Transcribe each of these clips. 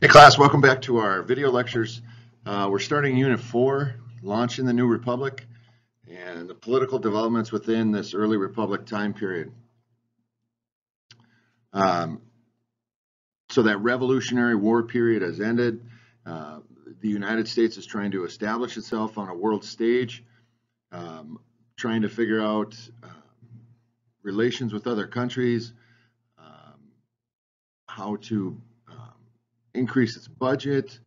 Hey class, welcome back to our video lectures. We're starting Unit 4, Launching the New Republic, and the political developments within this early Republic time period. So that Revolutionary War period has ended. The United States is trying to establish itself on a world stage, trying to figure out relations with other countries, how to increase its budget,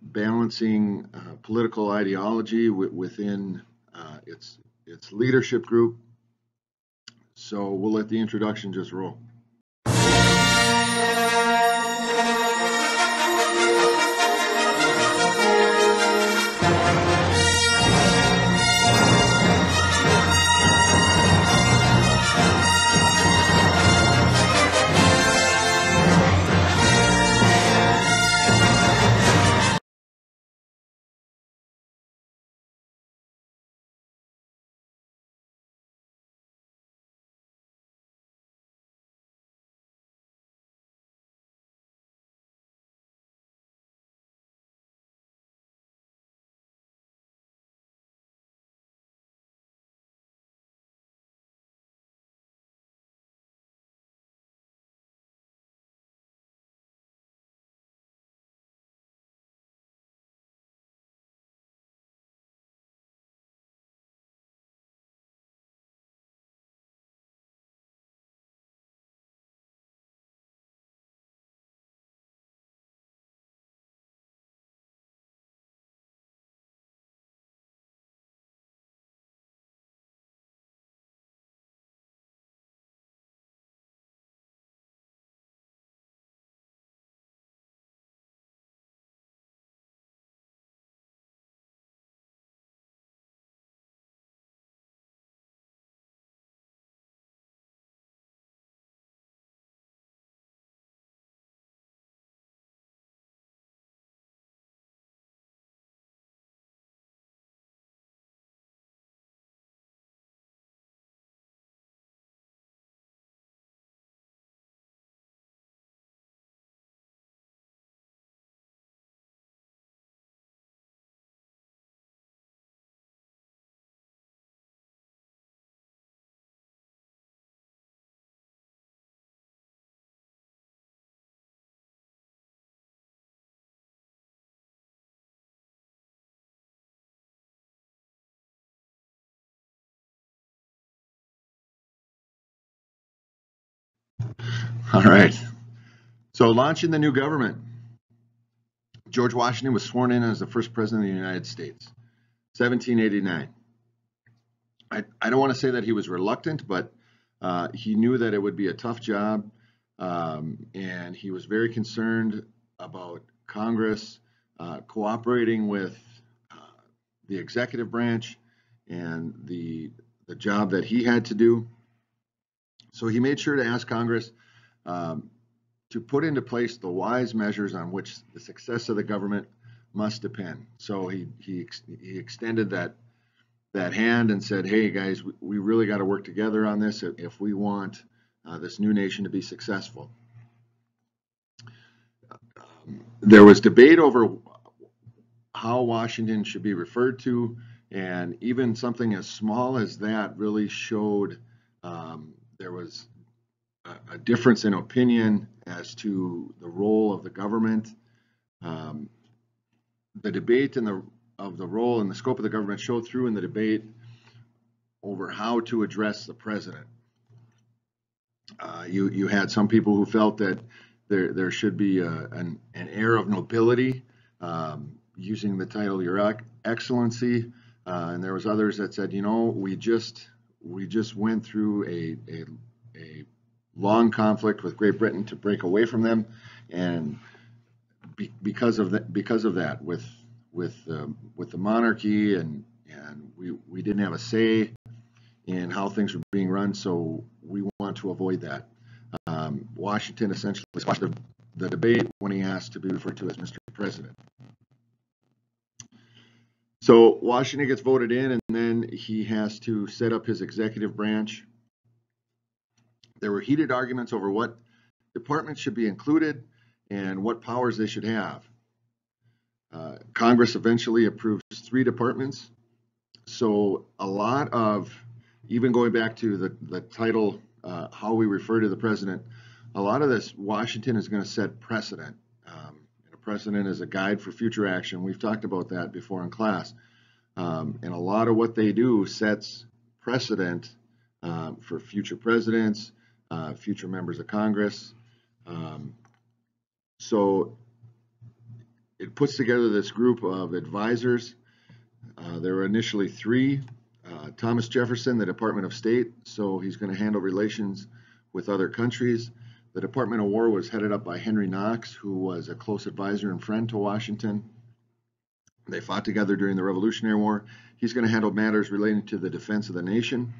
balancing political ideology within its leadership group. So we'll let the introduction just roll. All right. So launching the new government. George Washington was sworn in as the first president of the United States, 1789. I don't want to say that he was reluctant, but he knew that it would be a tough job, and he was very concerned about Congress cooperating with the executive branch and the job that he had to do. So he made sure to ask Congress to put into place the wise measures on which the success of the government must depend. So he extended that hand and said, hey guys, we really got to work together on this if we want this new nation to be successful. There was debate over how Washington should be referred to, and even something as small as that really showed there was a difference in opinion as to the role of the government. The debate of the role and the scope of the government showed through in the debate over how to address the president. You had some people who felt that there should be an air of nobility, using the title Your Excellency, and there was others that said, you know, we just went through a long conflict with Great Britain to break away from them, and because of that, with the monarchy, and we didn't have a say in how things were being run, so we want to avoid that. Washington essentially squashed the debate when he asked to be referred to as Mr. President. So Washington gets voted in, and then he has to set up his executive branch. There were heated arguments over what departments should be included, and what powers they should have. Congress eventually approves 3 departments. So a lot of, even going back to the title, how we refer to the president, a lot of this, Washington is going to set precedent. And a precedent is a guide for future action. We've talked about that before in class. And a lot of what they do sets precedent for future presidents, future members of Congress. So it puts together this group of advisors. There were initially 3. Thomas Jefferson, the Department of State, so he's going to handle relations with other countries. The Department of War was headed up by Henry Knox, who was a close advisor and friend to Washington. They fought together during the Revolutionary War. He's going to handle matters relating to the defense of the nation.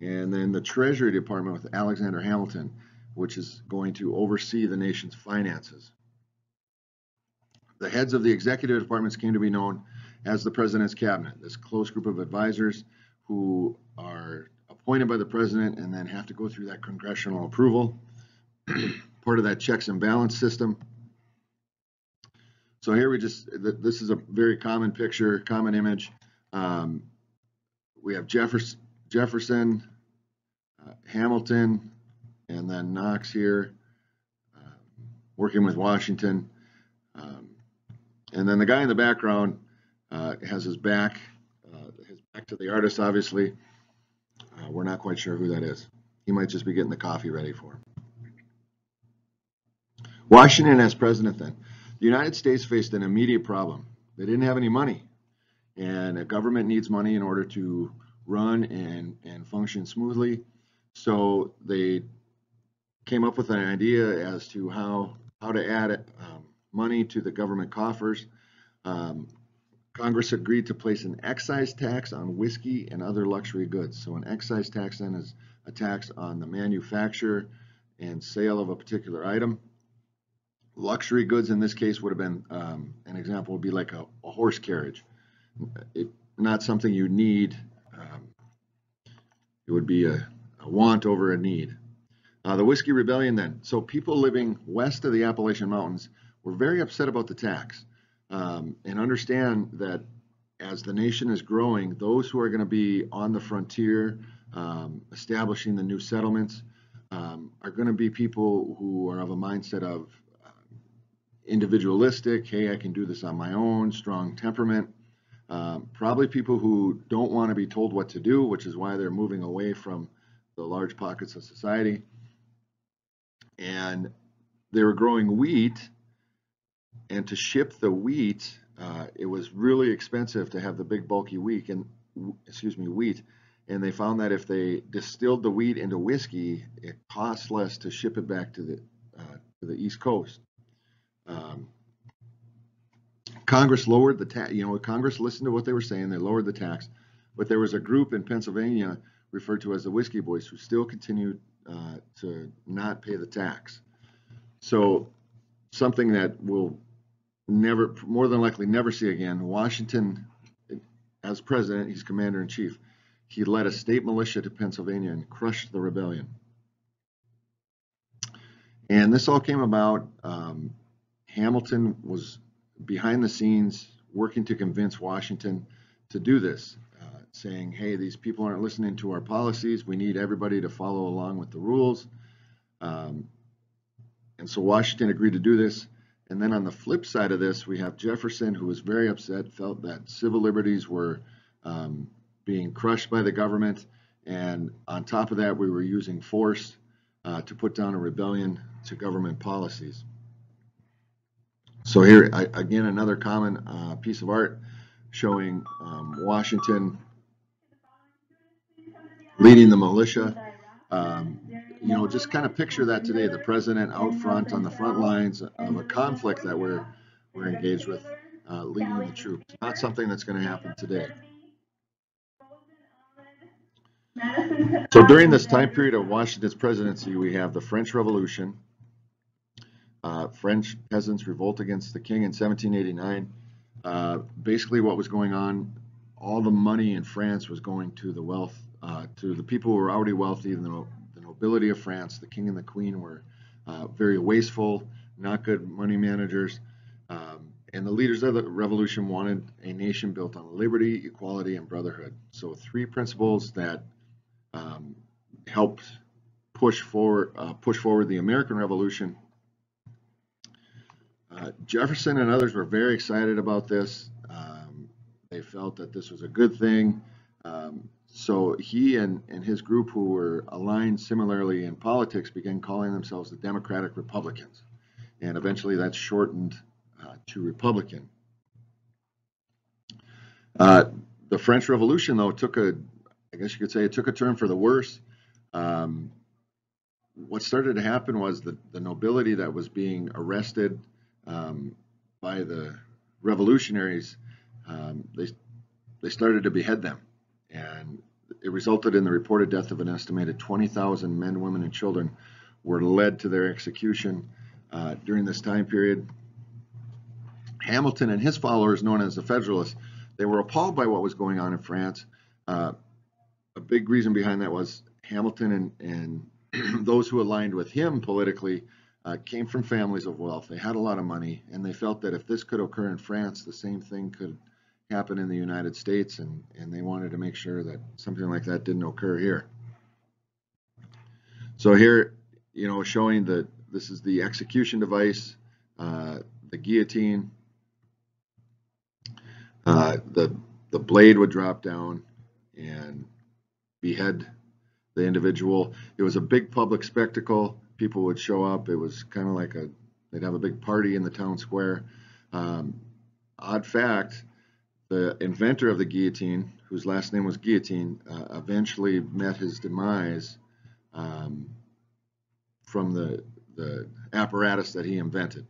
And then the Treasury Department with Alexander Hamilton, which is going to oversee the nation's finances. The heads of the executive departments came to be known as the President's Cabinet, this close group of advisors who are appointed by the President and then have to go through that congressional approval, part of that checks and balance system. So here this is a very common picture, common image. We have Jefferson, Hamilton, and then Knox here, working with Washington. And then the guy in the background has his back to the artist, obviously. We're not quite sure who that is. He might just be getting the coffee ready for him. Washington as president then. The United States faced an immediate problem. They didn't have any money. And a government needs money in order to run and function smoothly. So they came up with an idea as to how to add money to the government coffers. Congress agreed to place an excise tax on whiskey and other luxury goods. So an excise tax then is a tax on the manufacture and sale of a particular item. Luxury goods in this case would have been, an example would be like a horse carriage. Not something you need. It would be a want over a need. The Whiskey Rebellion then. So people living west of the Appalachian Mountains were very upset about the tax. And understand that as the nation is growing, those who are going to be on the frontier, establishing the new settlements, are going to be people who are of a mindset of individualistic, hey, I can do this on my own, strong temperament. Probably people who don't want to be told what to do, which is why they're moving away from the large pockets of society. And they were growing wheat. And to ship the wheat, it was really expensive to have the big bulky wheat. And they found that if they distilled the wheat into whiskey, it cost less to ship it back to the East Coast. Congress lowered the tax. Congress listened to what they were saying. They lowered the tax, but there was a group in Pennsylvania referred to as the Whiskey Boys who still continued to not pay the tax. So something that we'll more than likely never see again. Washington, as president, he's commander in chief. He led a state militia to Pennsylvania and crushed the rebellion. And this all came about. Hamilton was behind the scenes working to convince Washington to do this, saying, hey, these people aren't listening to our policies. We need everybody to follow along with the rules. And so Washington agreed to do this. And then on the flip side of this, we have Jefferson, who was very upset, felt that civil liberties were being crushed by the government. And on top of that, we were using force to put down a rebellion to government policies. So here, again, another common piece of art showing Washington leading the militia. Just kind of picture that today, the president out front on the front lines of a conflict that we're engaged with, leading the troops. Not something that's going to happen today. So during this time period of Washington's presidency, we have the French Revolution. French peasants revolt against the king in 1789. Basically what was going on, all the money in France was going to the wealth, to the people who were already wealthy, the nobility of France. The king and the queen were very wasteful, not good money managers. And the leaders of the revolution wanted a nation built on liberty, equality, and brotherhood. So 3 principles that helped push forward the American Revolution. Jefferson and others were very excited about this. They felt that this was a good thing. So he and his group, who were aligned similarly in politics, began calling themselves the Democratic Republicans. And eventually that's shortened to Republican. The French Revolution, though, I guess you could say it took a turn for the worse. What started to happen was the nobility that was being arrested by the revolutionaries, they started to behead them. And it resulted in the reported death of an estimated 20,000 men, women, and children were led to their execution during this time period. Hamilton and his followers, known as the Federalists, they were appalled by what was going on in France. A big reason behind that was Hamilton and those who aligned with him politically came from families of wealth. They had a lot of money, and they felt that if this could occur in France, the same thing could happen in the United States, and they wanted to make sure that something like that didn't occur here. So here, showing that this is the execution device, the guillotine. The blade would drop down and behead the individual. It was a big public spectacle. People would show up. It was kind of like they'd have a big party in the town square. Odd fact, the inventor of the guillotine, whose last name was Guillotine, eventually met his demise from the apparatus that he invented.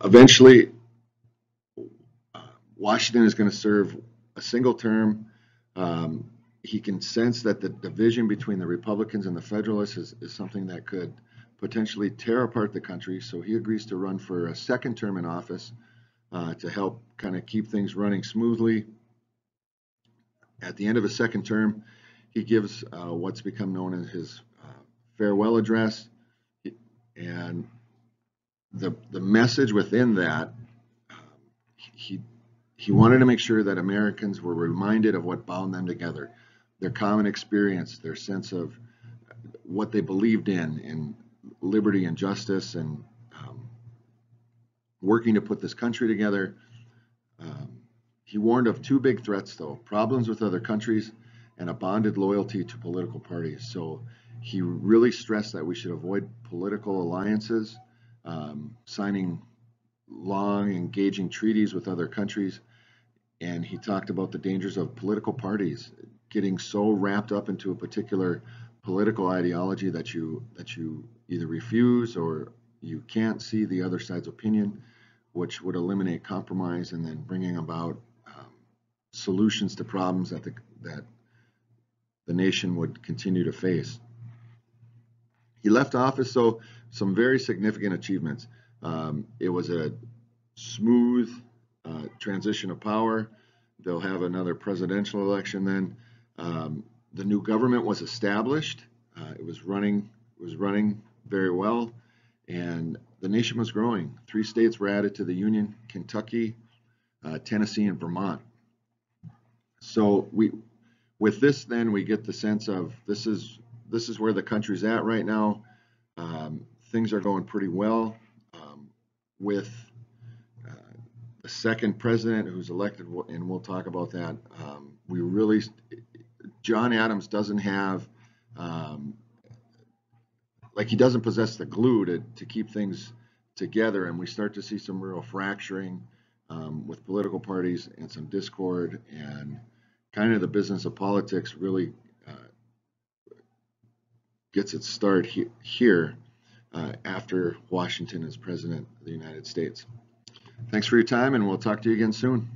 Eventually, Washington is going to serve a single term. He can sense that the division between the Republicans and the Federalists is something that could potentially tear apart the country. So he agrees to run for a second term in office to help kind of keep things running smoothly. At the end of his second term, he gives what's become known as his farewell address. And the message within that, he wanted to make sure that Americans were reminded of what bound them together, their common experience, their sense of what they believed in liberty and justice, and working to put this country together. He warned of 2 big threats, though: problems with other countries and a bonded loyalty to political parties. So he really stressed that we should avoid political alliances, signing long, engaging treaties with other countries. And he talked about the dangers of political parties getting so wrapped up into a particular political ideology that you either refuse or you can't see the other side's opinion, which would eliminate compromise and then bringing about solutions to problems that the nation would continue to face. He left office, so some very significant achievements. It was a smooth transition of power. They'll have another presidential election then. The new government was established. It was running very well, and the nation was growing. 3 states were added to the Union: Kentucky, Tennessee, and Vermont. So with this, then we get the sense of this is where the country's at right now. Things are going pretty well with the second president who's elected, and we'll talk about that. John Adams doesn't have, he doesn't possess the glue to keep things together, and we start to see some real fracturing with political parties and some discord, and kind of the business of politics really gets its start here after Washington is president of the United States. Thanks for your time, and we'll talk to you again soon.